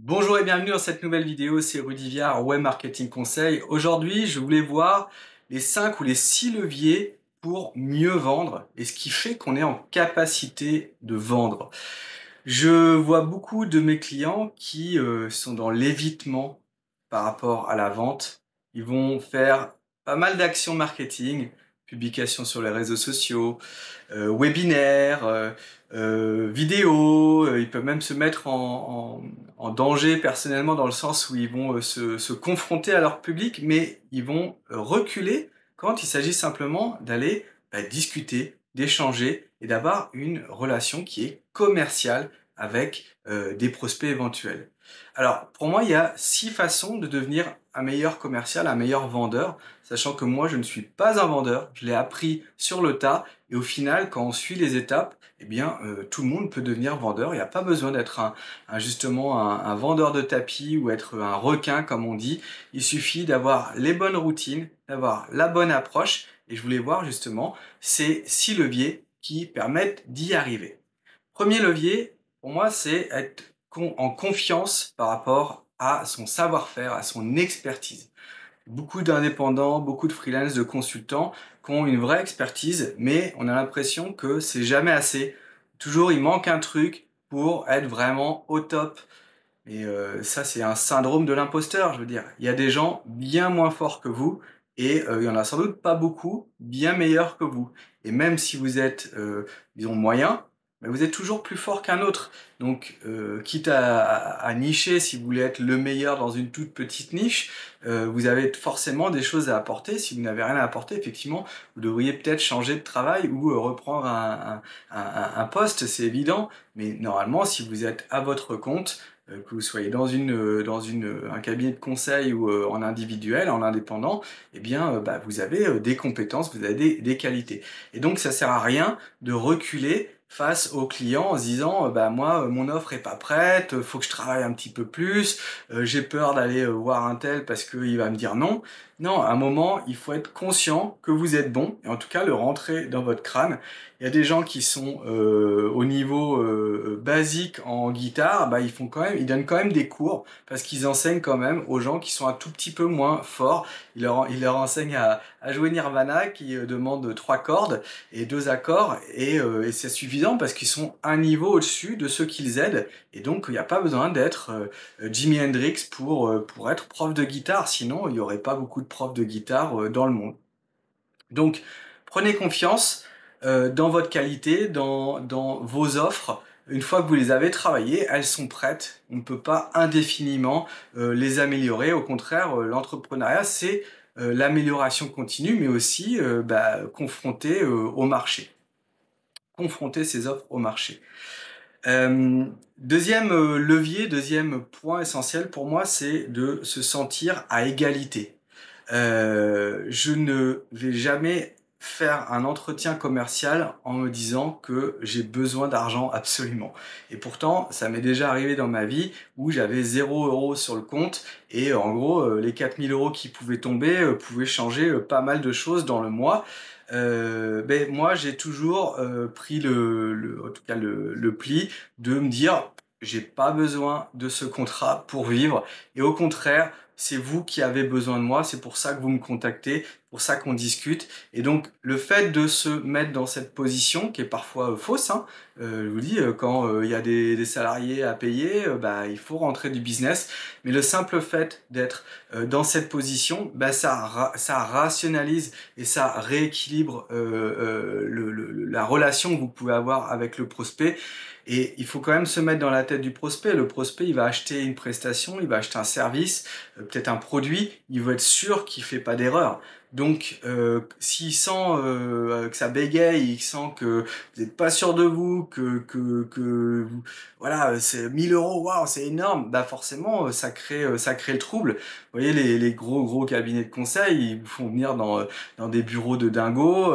Bonjour et bienvenue dans cette nouvelle vidéo, c'est Rudy Viard, Web Marketing Conseil. Aujourd'hui, je voulais voir les 5 ou les 6 leviers pour mieux vendre et ce qui fait qu'on est en capacité de vendre. Je vois beaucoup de mes clients qui sont dans l'évitement par rapport à la vente. Ils vont faire pas mal d'actions marketing, publications sur les réseaux sociaux, webinaires, vidéos. Ils peuvent même se mettre en danger personnellement dans le sens où ils vont se confronter à leur public, mais ils vont reculer quand il s'agit simplement d'aller discuter, d'échanger et d'avoir une relation qui est commerciale avec des prospects éventuels. Alors, pour moi, il y a 6 façons de devenir un meilleur commercial, un meilleur vendeur, sachant que moi, je ne suis pas un vendeur, je l'ai appris sur le tas, et au final, quand on suit les étapes, eh bien, tout le monde peut devenir vendeur. Il n'y a pas besoin d'être justement un vendeur de tapis ou être un requin, comme on dit. Il suffit d'avoir les bonnes routines, d'avoir la bonne approche, et je voulais voir justement ces 6 leviers qui permettent d'y arriver. Premier levier, pour moi, c'est être en confiance par rapport à son savoir-faire, à son expertise. Beaucoup d'indépendants, beaucoup de freelance, de consultants qui ont une vraie expertise, mais on a l'impression que c'est jamais assez. Toujours, il manque un truc pour être vraiment au top. Et ça, c'est un syndrome de l'imposteur, je veux dire. Il y a des gens bien moins forts que vous, et il y en a sans doute pas beaucoup bien meilleurs que vous. Et même si vous êtes, disons, moyen, mais vous êtes toujours plus fort qu'un autre. Donc, quitte à nicher, si vous voulez être le meilleur dans une toute petite niche, vous avez forcément des choses à apporter. Si vous n'avez rien à apporter, effectivement, vous devriez peut-être changer de travail ou reprendre un poste, c'est évident. Mais normalement, si vous êtes à votre compte, que vous soyez dans un cabinet de conseil ou en individuel, en indépendant, eh bien, vous avez des compétences, vous avez des qualités. Et donc, ça sert à rien de reculer face aux clients en se disant moi mon offre est pas prête, faut que je travaille un petit peu plus, j'ai peur d'aller voir un tel parce qu'il va me dire non. Non, à un moment, il faut être conscient que vous êtes bon, et en tout cas le rentrer dans votre crâne. Il y a des gens qui sont au niveau basique en guitare, ils donnent quand même des cours parce qu'ils enseignent quand même aux gens qui sont un tout petit peu moins forts. Ils leur enseignent à jouer Nirvana qui demande 3 cordes et 2 accords et c'est suffisant parce qu'ils sont un niveau au-dessus de ceux qu'ils aident et donc il n'y a pas besoin d'être Jimi Hendrix pour être prof de guitare, sinon il n'y aurait pas beaucoup de profs de guitare dans le monde. Donc, prenez confiance dans votre qualité, dans vos offres. Une fois que vous les avez travaillées, elles sont prêtes. On ne peut pas indéfiniment les améliorer. Au contraire, l'entrepreneuriat, c'est l'amélioration continue, mais aussi confronter au marché. Confronter ses offres au marché. Deuxième levier, deuxième point essentiel pour moi, c'est de se sentir à égalité. Je ne vais jamais faire un entretien commercial en me disant que j'ai besoin d'argent absolument. Et pourtant, ça m'est déjà arrivé dans ma vie où j'avais 0 € sur le compte et en gros, les 4 000 € qui pouvaient tomber pouvaient changer pas mal de choses dans le mois. Moi, j'ai toujours pris en tout cas le pli de me dire j'ai pas besoin de ce contrat pour vivre et au contraire, c'est vous qui avez besoin de moi, c'est pour ça que vous me contactez, pour ça qu'on discute. Et donc, le fait de se mettre dans cette position, qui est parfois fausse, hein, je vous dis, quand il y a des salariés à payer, il faut rentrer du business. Mais le simple fait d'être dans cette position, ça rationalise et ça rééquilibre la relation que vous pouvez avoir avec le prospect. Et il faut quand même se mettre dans la tête du prospect. Le prospect, il va acheter une prestation, il va acheter un service, peut-être un produit, il veut être sûr qu'il fait pas d'erreur. Donc, s'il sent que ça bégaye, il sent que vous n'êtes pas sûr de vous, voilà, c'est 1 000 €, waouh, c'est énorme, forcément, ça crée le trouble. Vous voyez, les gros cabinets de conseil, ils vous font venir dans des bureaux de dingo,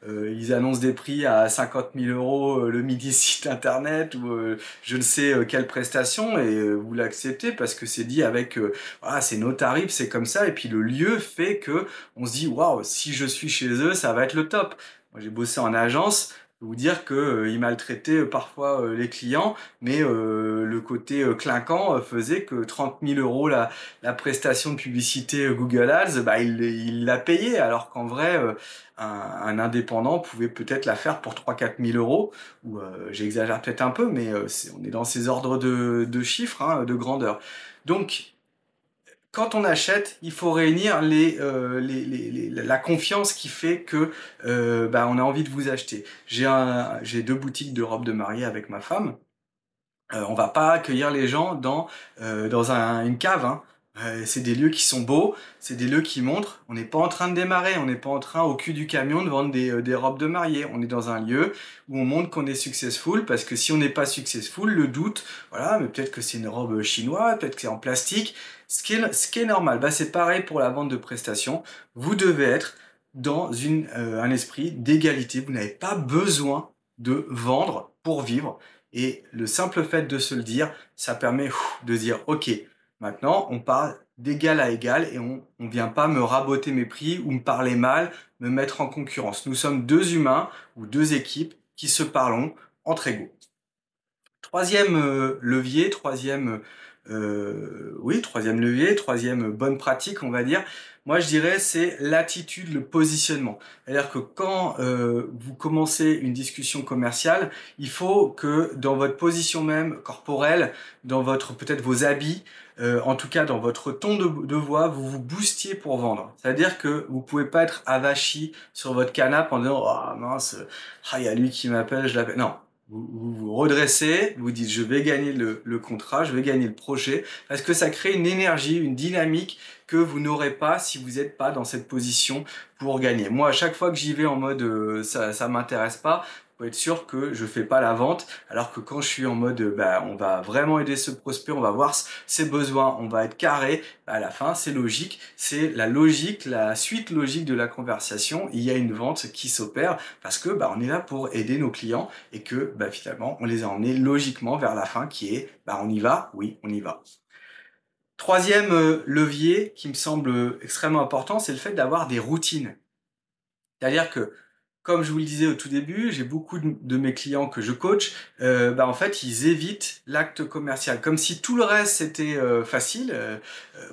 ils annoncent des prix à 50 000 € le midi site internet ou je ne sais quelle prestation et vous l'acceptez parce que c'est dit avec voilà, c'est nos tarifs, c'est comme ça et puis le lieu fait que on se dit waouh, si je suis chez eux, ça va être le top. Moi j'ai bossé en agence, peux vous dire qu'il maltraitait parfois les clients, mais le côté clinquant faisait que 30 000 euros la prestation de publicité Google Ads, bah, il l'a payé, alors qu'en vrai, un indépendant pouvait peut-être la faire pour 3 000 à 4 000 euros, ou j'exagère peut-être un peu, mais on est dans ces ordres de chiffres, hein, de grandeur. Donc, quand on achète, il faut réunir la confiance qui fait que bah, on a envie de vous acheter. J'ai 2 boutiques de robes de mariée avec ma femme. On va pas accueillir les gens dans une cave, hein. C'est des lieux qui sont beaux, c'est des lieux qui montrent. On n'est pas en train de démarrer, on n'est pas en train au cul du camion de vendre des robes de mariée. On est dans un lieu où on montre qu'on est successful, parce que si on n'est pas successful, le doute, voilà, mais peut-être que c'est une robe chinoise, peut-être que c'est en plastique, ce qui est normal. Bah, c'est pareil pour la vente de prestations. Vous devez être dans un esprit d'égalité. Vous n'avez pas besoin de vendre pour vivre. Et le simple fait de se le dire, ça permet de dire, OK, maintenant on parle d'égal à égal et on ne vient pas me raboter mes prix ou me parler mal, me mettre en concurrence. Nous sommes 2 humains ou 2 équipes qui se parlons entre égaux. Troisième levier, troisième levier, troisième bonne pratique, on va dire. Moi, je dirais, c'est l'attitude, le positionnement. C'est-à-dire que quand vous commencez une discussion commerciale, il faut que dans votre position même corporelle, dans peut-être vos habits, en tout cas dans votre ton de voix, vous vous boostiez pour vendre. C'est-à-dire que vous pouvez pas être avachi sur votre canapé en disant «Oh mince, il y a lui qui m'appelle, je l'appelle». Non. Vous redressez, vous dites je vais gagner le contrat, je vais gagner le projet, parce que ça crée une énergie, une dynamique que vous n'aurez pas si vous n'êtes pas dans cette position pour gagner. Moi, à chaque fois que j'y vais en mode ça m'intéresse pas, faut être sûr que je fais pas la vente, alors que quand je suis en mode bah, on va vraiment aider ce prospect, on va voir ses besoins, on va être carré, bah, à la fin c'est logique, c'est la logique, la suite logique de la conversation, il y a une vente qui s'opère parce que bah, on est là pour aider nos clients et que bah, finalement on les a emmenés logiquement vers la fin qui est bah, on y va, oui on y va. Troisième levier qui me semble extrêmement important, c'est le fait d'avoir des routines. C'est-à-dire que, comme je vous le disais au tout début, j'ai beaucoup de mes clients que je coach, bah en fait, ils évitent l'acte commercial, comme si tout le reste c'était facile,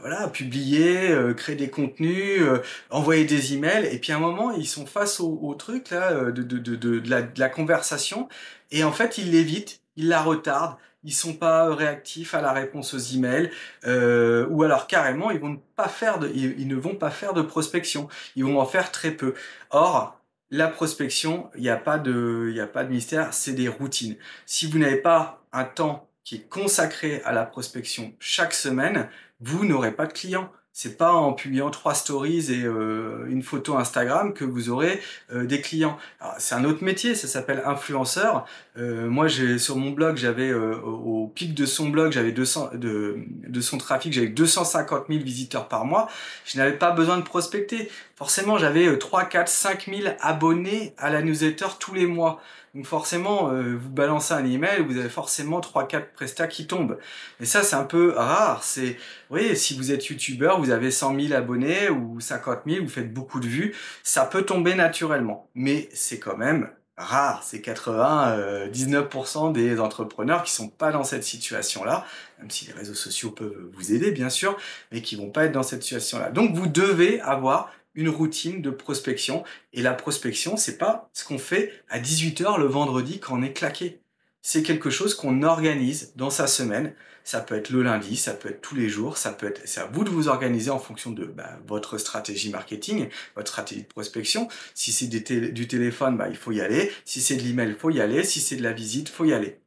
voilà, publier, créer des contenus, envoyer des emails, et puis à un moment, ils sont face au truc là de la conversation, et en fait, ils l'évitent, ils la retardent. Ils sont pas réactifs à la réponse aux emails, ou alors carrément ils ne vont pas faire de prospection. Ils vont en faire très peu. Or, la prospection, il y a pas de mystère, c'est des routines. Si vous n'avez pas un temps qui est consacré à la prospection chaque semaine, vous n'aurez pas de clients. C'est pas en publiant 3 stories et une photo Instagram que vous aurez des clients. C'est un autre métier, ça s'appelle influenceur. Moi, sur mon blog, j'avais au pic de son blog, j'avais de son trafic, j'avais 250 000 visiteurs par mois. Je n'avais pas besoin de prospecter. Forcément, j'avais 3, 4, 5 000 abonnés à la newsletter tous les mois. Donc forcément, vous balancez un email, vous avez forcément 3, 4 prestats qui tombent. Et ça, c'est un peu rare. Vous voyez, si vous êtes youtubeur, vous avez 100 000 abonnés ou 50 000, vous faites beaucoup de vues, ça peut tomber naturellement. Mais c'est quand même rare. C'est 99% des entrepreneurs qui sont pas dans cette situation-là, même si les réseaux sociaux peuvent vous aider, bien sûr, mais qui vont pas être dans cette situation-là. Donc, vous devez avoir une routine de prospection. Et la prospection, c'est pas ce qu'on fait à 18 h le vendredi quand on est claqué. C'est quelque chose qu'on organise dans sa semaine. Ça peut être le lundi, ça peut être tous les jours, c'est à vous de vous organiser en fonction de votre stratégie marketing, votre stratégie de prospection. Si c'est du téléphone, il faut y aller. Si c'est de l'email, il faut y aller. Si c'est de la visite, il faut y aller.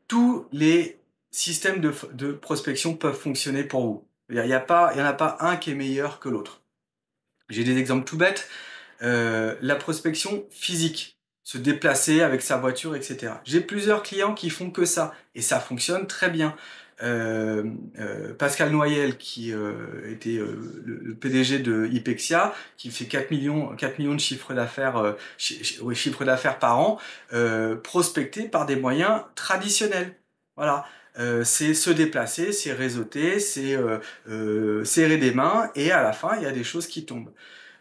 Tous les systèmes de prospection peuvent fonctionner pour vous. Il n'y en a pas un qui est meilleur que l'autre. J'ai des exemples tout bêtes. La prospection physique, se déplacer avec sa voiture, etc. J'ai plusieurs clients qui font que ça, et ça fonctionne très bien. Pascal Noyel, qui était le PDG de Ipexia, qui fait 4 millions de chiffre d'affaires chiffre d'affaires par an, prospecté par des moyens traditionnels. Voilà. C'est se déplacer, c'est réseauter, c'est serrer des mains, et à la fin, il y a des choses qui tombent.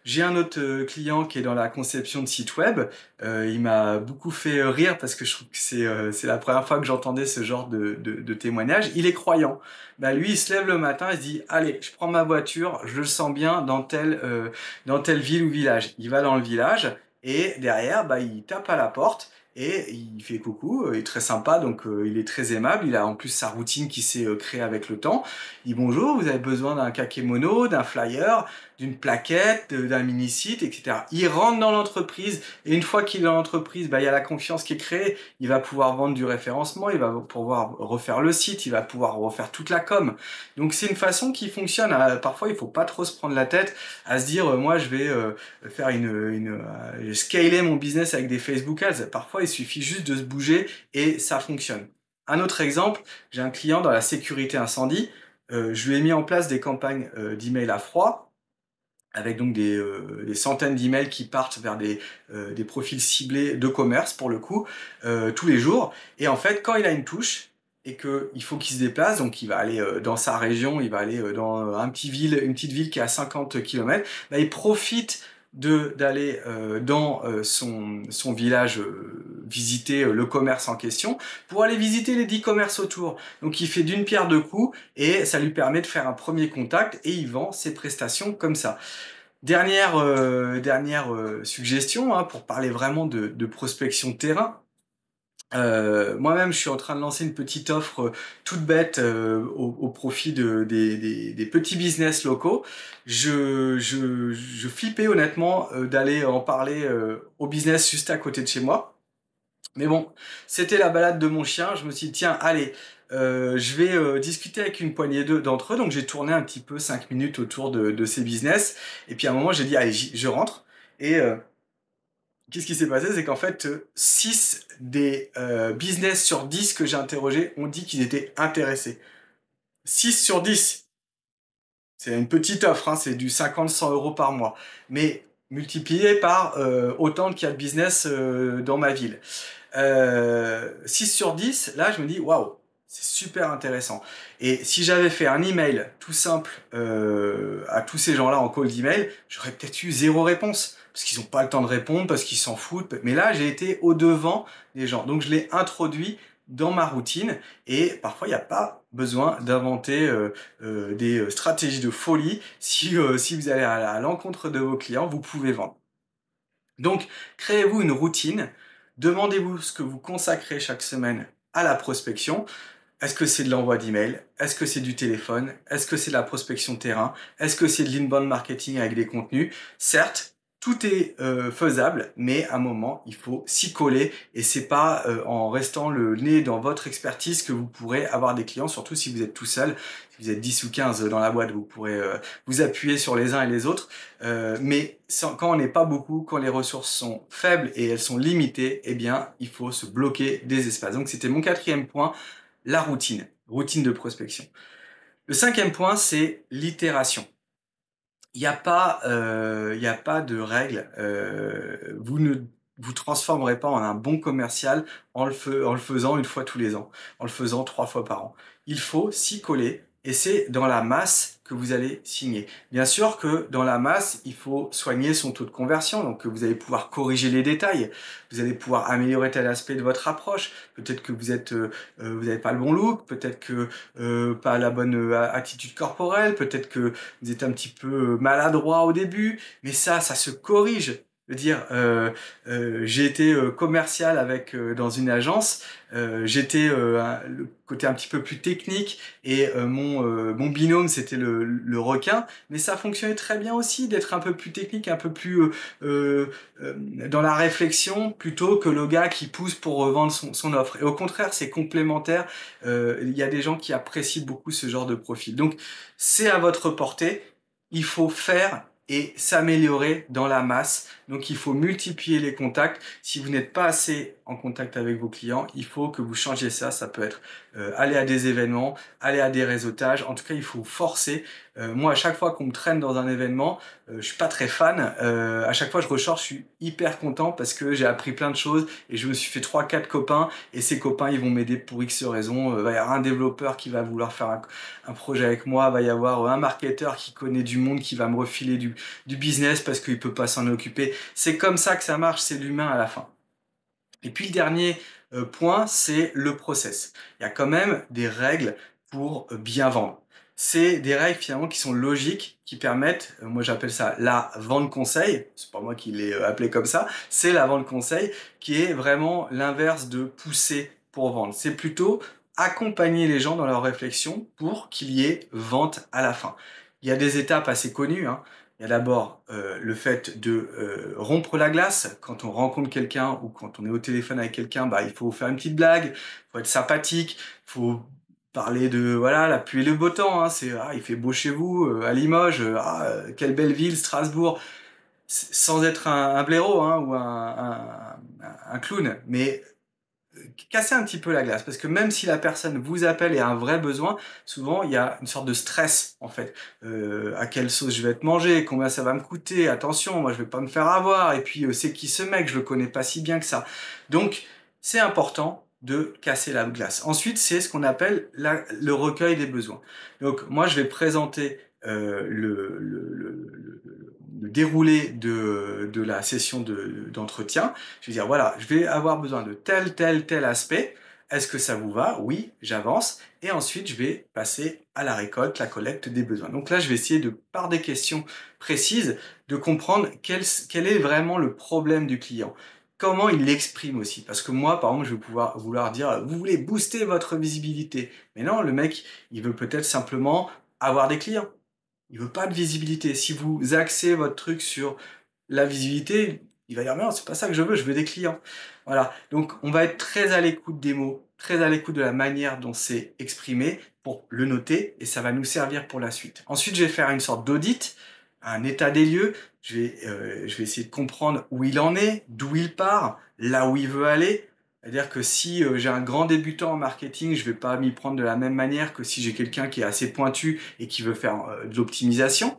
J'ai un autre client qui est dans la conception de sites web. Il m'a beaucoup fait rire parce que je trouve que c'est la première fois que j'entendais ce genre de témoignage. Il est croyant. Bah, lui, il se lève le matin, il se dit, allez, je prends ma voiture, je le sens bien dans telle ville ou village. Il va dans le village et derrière, bah, il tape à la porte. Et il fait coucou, il est très sympa, donc il est très aimable. Il a en plus sa routine qui s'est créée avec le temps. Il dit bonjour, vous avez besoin d'un kakémono, d'un flyer, d'une plaquette, d'un mini-site, etc. Il rentre dans l'entreprise et une fois qu'il est dans l'entreprise, bah, il y a la confiance qui est créée. Il va pouvoir vendre du référencement, il va pouvoir refaire le site, il va pouvoir refaire toute la com. Donc c'est une façon qui fonctionne. Parfois, il faut pas trop se prendre la tête à se dire, moi, je vais faire scaler mon business avec des Facebook Ads. Parfois, il suffit juste de se bouger et ça fonctionne. Un autre exemple, j'ai un client dans la sécurité incendie. Je lui ai mis en place des campagnes d'email à froid avec donc des centaines d'emails qui partent vers des profils ciblés de commerce pour le coup tous les jours. Et en fait, quand il a une touche et qu'il faut qu'il se déplace, donc il va aller dans sa région, il va aller dans une petite ville qui est à 50 km, bah, il profite d'aller dans son village visiter le commerce en question pour aller visiter les 10 commerces autour. Donc il fait d'une pierre deux coups et ça lui permet de faire un premier contact et il vend ses prestations comme ça. Dernière suggestion hein, pour parler vraiment de prospection de terrain. Moi-même, je suis en train de lancer une petite offre toute bête au profit des petits business locaux. Je flippais honnêtement d'aller en parler au business juste à côté de chez moi. Mais bon, c'était la balade de mon chien. Je me suis dit, tiens, allez, je vais discuter avec une poignée d'entre eux. Donc j'ai tourné un petit peu 5 minutes autour de ces business. Et puis à un moment, j'ai dit, allez, je rentre. Et qu'est-ce qui s'est passé? C'est qu'en fait, 6 des business sur 10 que j'ai interrogés ont dit qu'ils étaient intéressés. 6 sur 10. C'est une petite offre, hein, c'est du 50-100 euros par mois. Mais multiplié par autant qu'il y a de business dans ma ville. 6 sur 10, là je me dis waouh, c'est super intéressant. Et si j'avais fait un email tout simple à tous ces gens-là en call d'email, j'aurais peut-être eu zéro réponse. Parce qu'ils n'ont pas le temps de répondre, parce qu'ils s'en foutent. Mais là, j'ai été au-devant des gens. Donc je l'ai introduit dans ma routine. Et parfois, il n'y a pas besoin d'inventer des stratégies de folie. Si vous allez à l'encontre de vos clients, vous pouvez vendre. Donc, créez-vous une routine. Demandez-vous ce que vous consacrez chaque semaine à la prospection. Est-ce que c'est de l'envoi d'email? Est-ce que c'est du téléphone? Est-ce que c'est de la prospection terrain? Est-ce que c'est de l'inbound marketing avec des contenus? Certes, tout est faisable, mais à un moment, il faut s'y coller et c'est pas en restant le nez dans votre expertise que vous pourrez avoir des clients, surtout si vous êtes tout seul. Si vous êtes 10 ou 15 dans la boîte, vous pourrez vous appuyer sur les uns et les autres. Quand on n'est pas beaucoup, quand les ressources sont faibles et elles sont limitées, eh bien, il faut se bloquer des espaces. Donc, c'était mon quatrième point, la routine de prospection. Le cinquième point, c'est l'itération. Il n'y a pas de règle. Vous ne vous transformerez pas en un bon commercial en le faisant une fois tous les ans, en le faisant 3 fois par an. Il faut s'y coller et c'est dans la masse que vous allez signer. Bien sûr que dans la masse, il faut soigner son taux de conversion, donc vous allez pouvoir corriger les détails, vous allez pouvoir améliorer tel aspect de votre approche. Peut-être que vous n'avez pas le bon look, peut-être que pas la bonne attitude corporelle, peut-être que vous êtes un petit peu maladroit au début, mais ça se corrige. Je veux dire, j'ai été commercial dans une agence, j'étais le côté un petit peu plus technique et mon binôme c'était le requin, mais ça fonctionnait très bien aussi d'être un peu plus technique, un peu plus dans la réflexion plutôt que le gars qui pousse pour revendre son offre. Et au contraire, c'est complémentaire. Il y a des gens qui apprécient beaucoup ce genre de profil. Donc, c'est à votre portée. Il faut faire et s'améliorer dans la masse. Donc, il faut multiplier les contacts. Si vous n'êtes pas assez en contact avec vos clients, il faut que vous changiez ça. Ça peut être aller à des événements, aller à des réseautages. En tout cas, il faut forcer. Moi, à chaque fois qu'on me traîne dans un événement, je suis pas très fan. À chaque fois je recharge, je suis hyper content parce que j'ai appris plein de choses et je me suis fait 3 4 copains et ces copains ils vont m'aider pour X raisons. Va y avoir un développeur qui va vouloir faire un projet avec moi, va y avoir un marketeur qui connaît du monde qui va me refiler du business parce qu'il peut pas s'en occuper. C'est comme ça que ça marche, c'est l'humain à la fin. Et puis le dernier point, c'est le process. Il y a quand même des règles pour bien vendre. C'est des règles finalement qui sont logiques, qui permettent, moi j'appelle ça la vente conseil, c'est pas moi qui l'ai appelé comme ça, c'est la vente conseil qui est vraiment l'inverse de pousser pour vendre. C'est plutôt accompagner les gens dans leur réflexion pour qu'il y ait vente à la fin. Il y a des étapes assez connues, hein. Il y a d'abord le fait de rompre la glace. Quand on rencontre quelqu'un ou quand on est au téléphone avec quelqu'un, bah, il faut faire une petite blague, il faut être sympathique, il faut parler de voilà la pluie et le beau temps. Hein, c'est il fait beau chez vous, à Limoges, quelle belle ville, Strasbourg, sans être un blaireau hein, ou un clown, mais casser un petit peu la glace parce que même si la personne vous appelle et a un vrai besoin, souvent il y a une sorte de stress en fait. À quelle sauce je vais être mangé, combien ça va me coûter, attention, moi je vais pas me faire avoir et puis c'est qui ce mec, je le connais pas si bien que ça. Donc c'est important de casser la glace. Ensuite, c'est ce qu'on appelle le recueil des besoins. Donc moi je vais présenter le déroulé de la session d'entretien. Je vais dire, voilà, je vais avoir besoin de tel aspect. Est-ce que ça vous va? Oui, j'avance. Et ensuite, je vais passer à la récolte, la collecte des besoins. Donc là, je vais essayer de, par des questions précises, de comprendre quel est vraiment le problème du client. Comment il l'exprime aussi. Parce que moi, par exemple, je vais vouloir dire, vous voulez booster votre visibilité. Mais non, le mec, il veut peut-être simplement avoir des clients. Il veut pas de visibilité. Si vous axez votre truc sur la visibilité, il va dire non, c'est pas ça que je veux des clients. Voilà. Donc on va être très à l'écoute des mots, très à l'écoute de la manière dont c'est exprimé pour le noter et ça va nous servir pour la suite. Ensuite, je vais faire une sorte d'audit, un état des lieux. Je vais essayer de comprendre où il en est, d'où il part, là où il veut aller. C'est-à-dire que si j'ai un grand débutant en marketing, je vais pas m'y prendre de la même manière que si j'ai quelqu'un qui est assez pointu et qui veut faire de l'optimisation.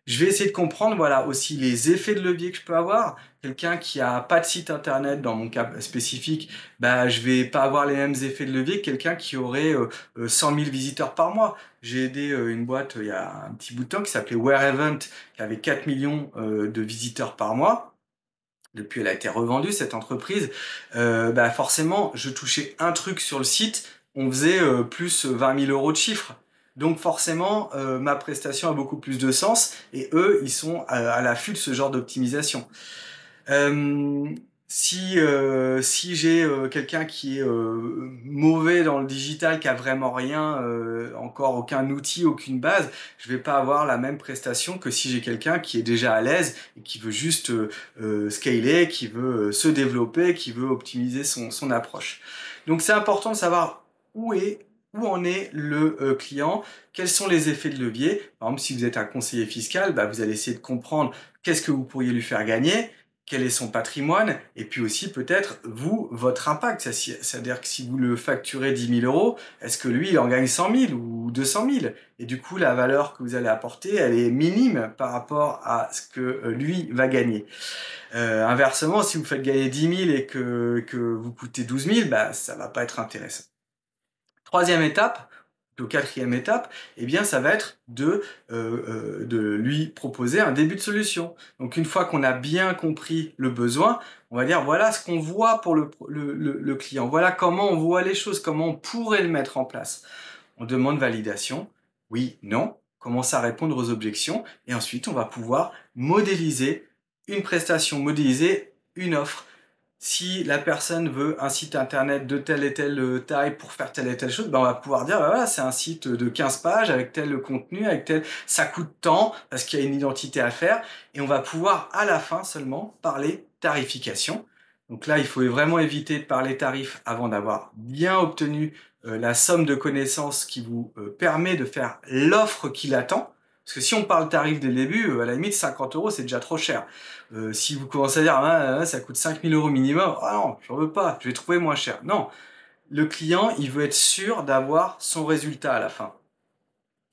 Je vais essayer de comprendre, voilà, aussi les effets de levier que je peux avoir. Quelqu'un qui a pas de site internet, dans mon cas spécifique, bah, je vais pas avoir les mêmes effets de levier que quelqu'un qui aurait 100 000 visiteurs par mois. J'ai aidé une boîte il y a un petit bout de temps qui s'appelait Wherever, qui avait 4 millions de visiteurs par mois. Depuis, elle a été revendue, cette entreprise. Bah, forcément, je touchais un truc sur le site, on faisait plus 20 000 euros de chiffre. Donc forcément, ma prestation a beaucoup plus de sens et eux, ils sont à l'affût de ce genre d'optimisation. Euh, si j'ai quelqu'un qui est mauvais dans le digital, qui a vraiment rien, encore aucun outil, aucune base, je vais pas avoir la même prestation que si j'ai quelqu'un qui est déjà à l'aise et qui veut juste scaler, qui veut se développer, qui veut optimiser son approche. Donc c'est important de savoir où en est le client, quels sont les effets de levier. Par exemple, si vous êtes un conseiller fiscal, bah, vous allez essayer de comprendre qu'est-ce que vous pourriez lui faire gagner, quel est son patrimoine, et puis aussi peut-être vous, votre impact. C'est-à-dire que si vous le facturez 10 000 euros, est-ce que lui, il en gagne 100 000 ou 200 000? Et du coup, la valeur que vous allez apporter, elle est minime par rapport à ce que lui va gagner. Inversement, si vous faites gagner 10 000 et que vous coûtez 12 000, bah, ça va pas être intéressant. Troisième étape, ou quatrième étape, eh bien, ça va être de lui proposer un début de solution. Donc, une fois qu'on a bien compris le besoin, on va dire voilà ce qu'on voit pour le client, voilà comment on voit les choses, comment on pourrait le mettre en place. On demande validation, oui, non, commence à répondre aux objections, et ensuite on va pouvoir modéliser une prestation, modéliser une offre. Si la personne veut un site internet de telle et telle taille pour faire telle et telle chose, ben on va pouvoir dire, bah voilà, c'est un site de 15 pages avec tel contenu, avec tel, ça coûte tant parce qu'il y a une identité à faire, et on va pouvoir à la fin seulement parler tarification. Donc là, il faut vraiment éviter de parler tarif avant d'avoir bien obtenu la somme de connaissances qui vous permet de faire l'offre qu'il attend. Parce que si on parle tarif dès le début, à la limite 50 euros c'est déjà trop cher. Si vous commencez à dire ça coûte 5 000 euros minimum, ah non, j'en veux pas, je vais trouver moins cher. Non, le client il veut être sûr d'avoir son résultat à la fin.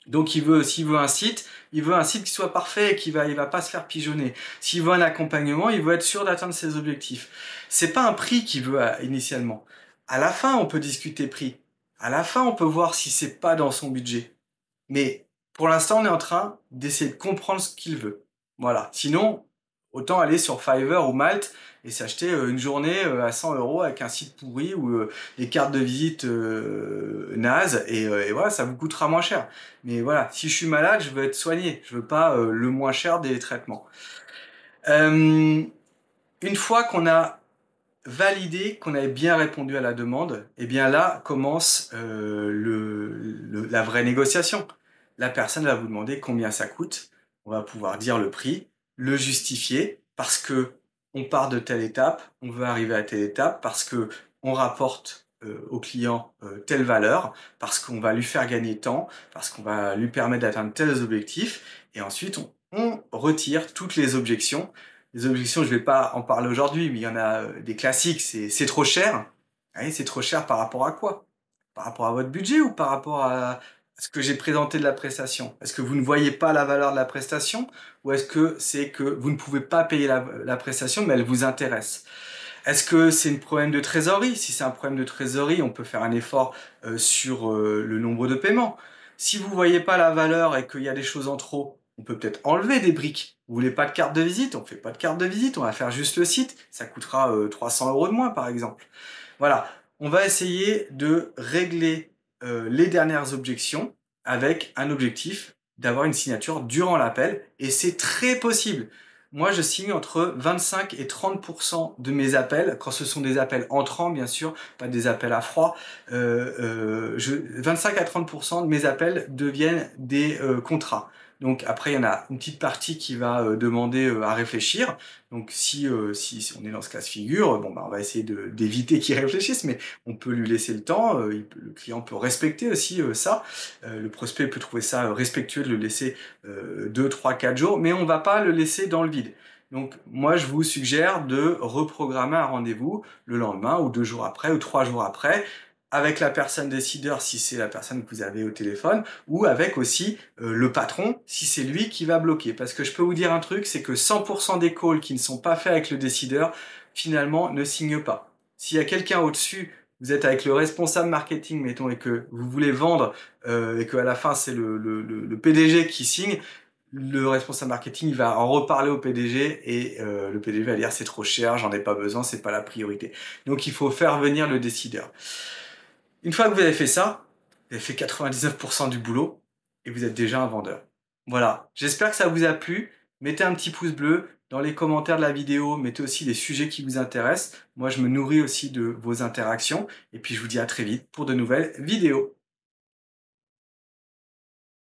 Donc s'il veut un site, il veut un site qui soit parfait et il va pas se faire pigeonner. S'il veut un accompagnement, il veut être sûr d'atteindre ses objectifs. C'est pas un prix qu'il veut initialement. À la fin, on peut discuter prix. À la fin, on peut voir si c'est pas dans son budget. Mais pour l'instant, on est en train d'essayer de comprendre ce qu'il veut. Voilà. Sinon, autant aller sur Fiverr ou Malte et s'acheter une journée à 100 € avec un site pourri ou des cartes de visite nazes et voilà, ça vous coûtera moins cher. Mais voilà, si je suis malade, je veux être soigné. Je veux pas le moins cher des traitements. Une fois qu'on a validé qu'on avait bien répondu à la demande, et bien là commence la vraie négociation. La personne va vous demander combien ça coûte, on va pouvoir dire le prix, le justifier, parce que on part de telle étape, on veut arriver à telle étape, parce que on rapporte au client telle valeur, parce qu'on va lui faire gagner temps, parce qu'on va lui permettre d'atteindre tels objectifs, et ensuite on retire toutes les objections. Les objections, je ne vais pas en parler aujourd'hui, mais il y en a des classiques, c'est trop cher. Oui, c'est trop cher par rapport à quoi? Par rapport à votre budget ou par rapport à ce que j'ai présenté de la prestation? Est-ce que vous ne voyez pas la valeur de la prestation ou est-ce que c'est que vous ne pouvez pas payer la prestation mais elle vous intéresse? Est-ce que c'est un problème de trésorerie? Si c'est un problème de trésorerie, on peut faire un effort sur le nombre de paiements. Si vous ne voyez pas la valeur et qu'il y a des choses en trop, on peut peut-être enlever des briques. Vous voulez pas de carte de visite? On fait pas de carte de visite, on va faire juste le site. Ça coûtera 300 € de moins par exemple. Voilà, on va essayer de régler les dernières objections avec un objectif d'avoir une signature durant l'appel et c'est très possible. Moi, je signe entre 25 et 30% de mes appels, quand ce sont des appels entrants, bien sûr, pas des appels à froid. 25 à 30% de mes appels deviennent des contrats. Donc après, il y en a une petite partie qui va demander à réfléchir. Donc si on est dans ce cas de figure, bon, bah, on va essayer d'éviter qu'il réfléchisse, mais on peut lui laisser le temps. Le client peut respecter aussi ça. Le prospect peut trouver ça respectueux de le laisser 2, 3, 4 jours, mais on ne va pas le laisser dans le vide. Donc moi, je vous suggère de reprogrammer un rendez-vous le lendemain ou 2 jours après ou 3 jours après avec la personne décideur si c'est la personne que vous avez au téléphone ou avec aussi le patron si c'est lui qui va bloquer. Parce que je peux vous dire un truc, c'est que 100% des calls qui ne sont pas faits avec le décideur finalement ne signent pas. S'il y a quelqu'un au-dessus, vous êtes avec le responsable marketing, mettons, et que vous voulez vendre et qu'à la fin c'est le PDG qui signe, le responsable marketing il va en reparler au PDG et le PDG va dire c'est trop cher, j'en ai pas besoin, c'est pas la priorité. Donc il faut faire venir le décideur. Une fois que vous avez fait ça, vous avez fait 99% du boulot et vous êtes déjà un vendeur. Voilà, j'espère que ça vous a plu. Mettez un petit pouce bleu. Dans les commentaires de la vidéo, mettez aussi les sujets qui vous intéressent. Moi, je me nourris aussi de vos interactions. Et puis, je vous dis à très vite pour de nouvelles vidéos.